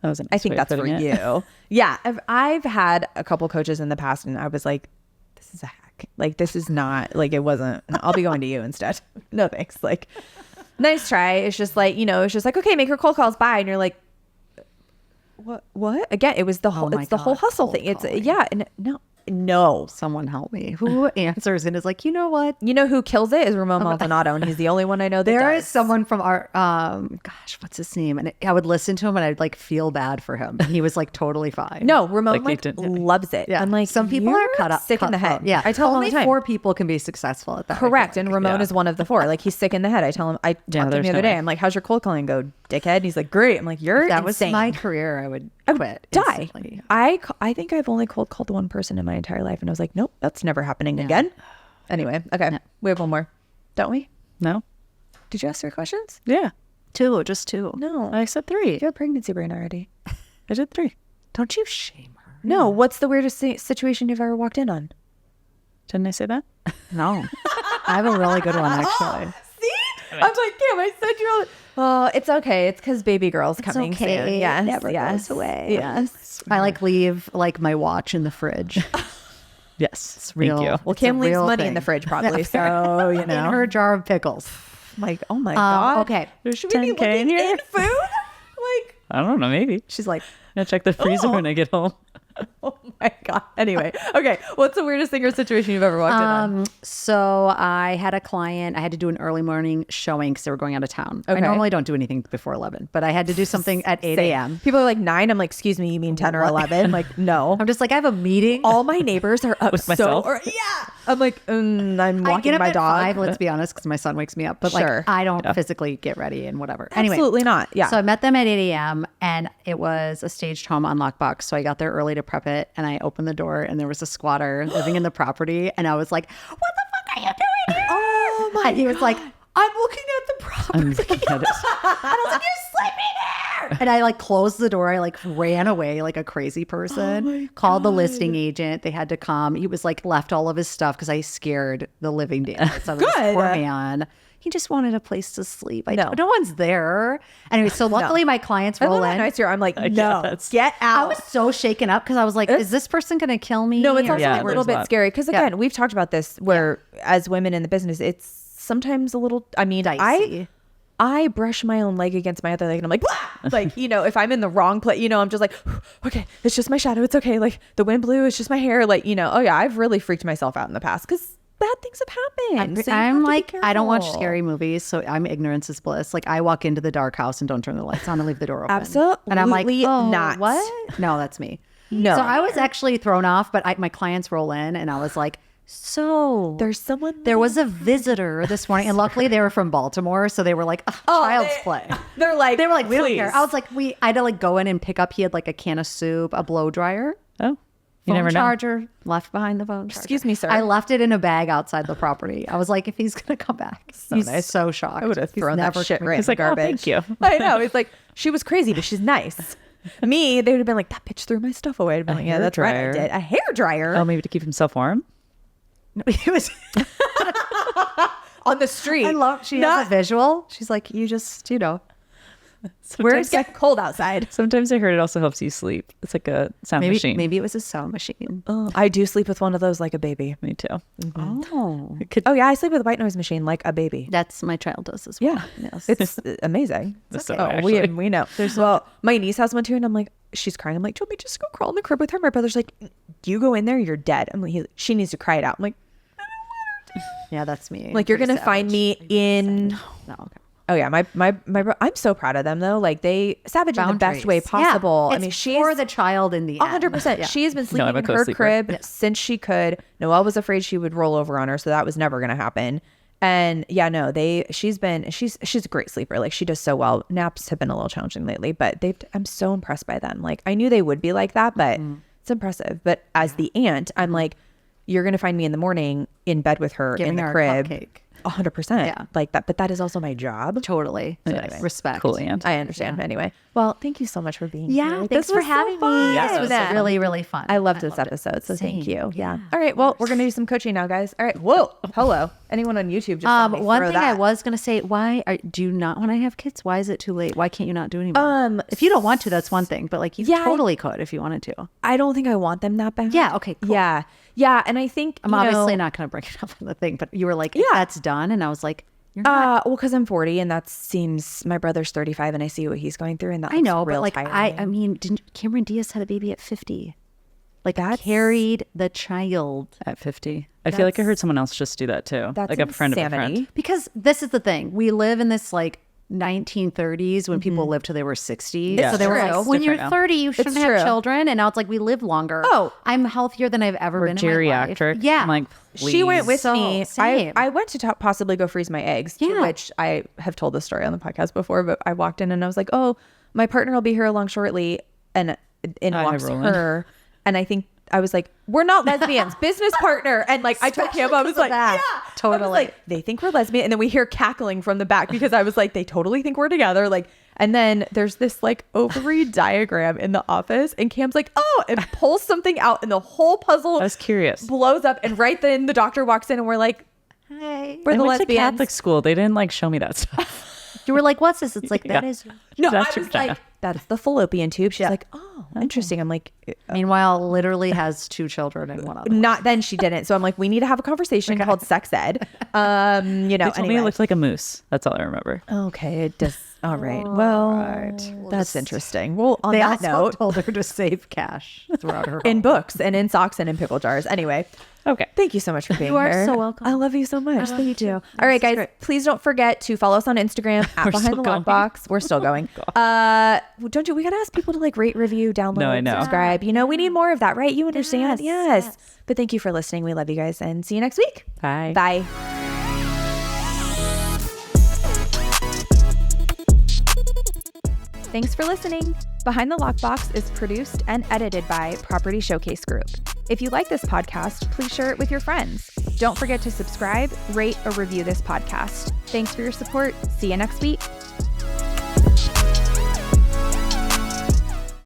was a nice I think way of that's for putting it. you. Yeah. I've had a couple coaches in the past and I was like, this is a hack. Like, this is not, like, it wasn't, I'll be going to you instead. No, thanks. Like, nice try. It's just like, it's just like, okay, make your cold calls. Bye. And you're like, what? Again, it was the whole, my it's the whole God, hustle cold thing. It's, calling. yeah. And no. Someone help me. Who answers and is like, you know what? You know who kills it is Ramon Maldonado, and he's the only one I know that There does. is someone from our, gosh, what's his name? And I would listen to him and I'd like feel bad for him. And he was like totally fine. No, Ramon Like, they didn't- loves it. Yeah. I'm like, some people are you're cut up, sick in the head. Yeah. I tell him all only the time. 4 people can be successful at that. I feel Correct. like. And Ramon Yeah. is one of the 4. Like, he's sick in the head. I tell him, I talked to him there's the other no day. way. I'm like, how's your cold calling go, dickhead? And he's like, great. I'm like, you're That was insane. my career. I would quit. Die. instantly. I think I've only cold called one person in my entire life. And I was like, nope, that's never happening again. Anyway. Okay. We have one more. Don't we? No? Did you ask 3 questions? Yeah. 2, just 2. No. I said 3. You have a pregnancy brain already. I did 3. Don't you shame her. No. What's the weirdest situation you've ever walked in on? Didn't I say that? No. I have a really good one, actually. See? I'm like, damn, I said you're all... Oh, it's okay. It's because baby girl's coming soon. Yes, It never yes, goes away. Yes. I like leave like my watch in the fridge. Yes. real. Thank you. Well, It's Kim a leaves real money in thing. the fridge probably. So, In her jar of pickles. like, oh my God. Okay. There's Should we be 10K in looking here? in food? Like, I don't know. Maybe. She's like, I'll check the freezer when I get home. oh my God. Anyway. Okay. What's the weirdest thing or situation you've ever walked in on? So I had a client, I had to do an early morning showing because they were going out of town. I Okay. normally don't do anything before 11, but I had to do something at 8 a.m. People are like 9. I'm like, excuse me, you mean 10 or 11? Like, no. I'm just like, I have a meeting. All my neighbors are up With myself? yeah. I'm like, I'm I walking get up my at dog. 5, let's be honest, because my son wakes me up. But Sure. like, I don't physically get ready and whatever. Anyway, Absolutely not. Yeah. So I met them at 8 a.m. and it was a staged home on lockbox. So I got there early to prep it and I opened the door and there was a squatter living in the property. And I was like, what the fuck are you doing here? Oh my And he was like, I'm looking at the property. I'm looking at it. And I was like, you're sleeping there. And I like closed the door. I like ran away like a crazy person. Called the listing agent. They had to come. He was like left all of his stuff because I scared the living daylights out of this Good. poor man. He just wanted a place to sleep. No. No one's there. Anyway, so luckily my clients I roll love how in. nice you are. I'm like, no, that's- get I out. was so shaken up because I was like, is this person going to kill me? No, it's Or also Yeah, a little there's bit that. scary because again, we've talked about this where as women in the business, it's sometimes a little. I mean, Dicey. I brush my own leg against my other leg and I'm like, "Blah!" Like, you know, if I'm in the wrong place, you know, I'm just like, okay, it's just my shadow. It's okay. Like the wind blew. It's just my hair. Like, you know, oh yeah, I've really freaked myself out in the past because bad things have happened. So you have I'm to be like, I don't watch careful. scary movies, so I'm ignorance is bliss. Like I walk into the dark house and don't turn the lights on and leave the door open. And I'm like, Absolutely oh, not. what? No, that's me. No. So I was actually thrown off, but my clients roll in and I was like, so There's someone. there was a visitor this morning, and luckily they were from Baltimore, so they were like, child's play. They're like, They were like, we don't please. care. I was like, I had to like go in and pick up. He had like a can of soup, a blow dryer, Oh, you phone never know. charger left behind the phone charger. Excuse me, sir. I left it in a bag outside the property. I was like, if he's gonna come back, he's nice. so shocked. I would have He's thrown that never shit coming right in He's the like, oh, garbage. thank you. I know. It's like, she was crazy, but she's nice. Me, they would have been like, that bitch threw my stuff away. I'd been like, yeah, that's right, I hairdryer. did. A hair dryer Oh, maybe to keep himself warm. He was. on the street. I love. She has a visual. She's like, you just, you know, Where it's get cold outside. Sometimes I heard it also helps you sleep. It's like a sound machine. maybe it was a sound machine. I do sleep with one of those like a baby. Me too. Oh, It could, Oh yeah, I sleep with a white noise machine like a baby. that's my child does as well. Yeah, Yes. it's amazing. So Oh, actually. we know. Well, my niece has one too, and I'm like, she's crying. I'm like, do you want me to just go crawl in the crib with her? My brother's like, you go in there, you're dead. I'm like, she needs to cry it out. I'm like, Yeah, that's me. like you're Pretty gonna find savage. me in. No, okay. Oh yeah, my I'm so proud of them though. Like they savage in the best way Boundaries. possible. Yeah, I mean, it's she's for the child in the end. 100%. Yeah. She has been No, I'm sleeping a in her co-sleeper. crib since she could. Noelle was afraid she would roll over on her, so that was never going to happen. And yeah, no, she's a great sleeper. Like she does so well. Naps have been a little challenging lately, but I'm so impressed by them. Like I knew they would be like that, but it's impressive. But as the aunt, I'm like, you're going to find me in the morning in bed with her Giving in the her a crib. cupcake. 100%. Yeah. Like that, but that is also my job. Totally. So Yes. anyway, respect. Cool, Aunt. I understand. Anyway, well, thank you so much for being Yeah, here. thanks This for was so having fun. me. Yeah, This was Yeah. really, really fun. I loved this loved it. episode, so thank Same. you. Yeah. Yeah. All right. Well, we're gonna do some coaching now, guys. All right. Whoa. Hello. Anyone on YouTube? Just saw me One throw thing I that. was gonna say, do you not want to have kids? Why is it too late? Why can't you not do anymore? If you don't want to, that's one thing. But like, you Yeah, totally could if you wanted to. I don't think I want them that bad. Yeah. Okay. Cool. Yeah. Yeah. And I think I'm obviously not gonna bring it up on the thing, but you were like, yeah, that's done, and I was like, you're not. Well, because I'm 40, and that seems my brother's 35, and I see what he's going through, and that I looks know, real but like, tiring. I mean, didn't Cameron Diaz had a baby at 50? Like, I carried the child. at 50. I feel like I heard someone else just do that too. That's Like a friend of a insanity. friend. Because this is the thing. We live in this like 1930s when people lived till they were 60. Yeah. So they were true. like, It's when you're different now. 30, you shouldn't have true. children. And now it's like we live longer. Oh. I'm healthier than I've ever We're been in my life. geriatric. Yeah. I'm like, She went with So, me. same. I went to possibly go freeze my eggs, to Yeah. which I have told this story on the podcast before, but I walked in and I was like, oh, my partner will be here along shortly. And in I walks roll in. her. And I think I was like, we're not lesbians, business partner. And like, I told him, I was like, that. yeah, I was Totally. like, they think we're lesbian. And then we hear cackling from the back because I was like, they totally think we're together. Like, and then there's this like ovary diagram in the office and Cam's like, oh, and pulls something out and the whole puzzle I was curious. blows up. And right then the doctor walks in and we're like, Hey. we're I the went to lesbians. Catholic school. They didn't like show me that stuff. You were like, what's this? It's like, that Yeah. is. No, That's I your was vagina. like, that's the fallopian tube. She's like, oh. oh, interesting. I'm like, Meanwhile, literally has 2 children and 1 other. not then she didn't. So I'm like, we need to have a conversation called sex ed. You know, They told me anyway. it looked like a moose. That's all I remember. Okay, it does. All right. Well, that's interesting. Well, on They that also note, told her to save cash throughout her in home. books and in socks and in pickle jars. Anyway. Okay. Thank you so much for being You are here. so welcome. I love you so much. love Thank you you. too. All right, This is guys, great. please don't forget to follow us on Instagram at We're Behind still the going. Lockbox. We're still going. Don't you? We gotta ask people to like rate, review, download, No, I know. subscribe. You know, we need more of that, right? You understand? Yes, Yes. But thank you for listening. We love you guys, and see you next week. Bye. Bye. Thanks for listening. Behind the Lockbox is produced and edited by Property Showcase Group. If you like this podcast, please share it with your friends. Don't forget to subscribe, rate, or review this podcast. Thanks for your support. See you next week.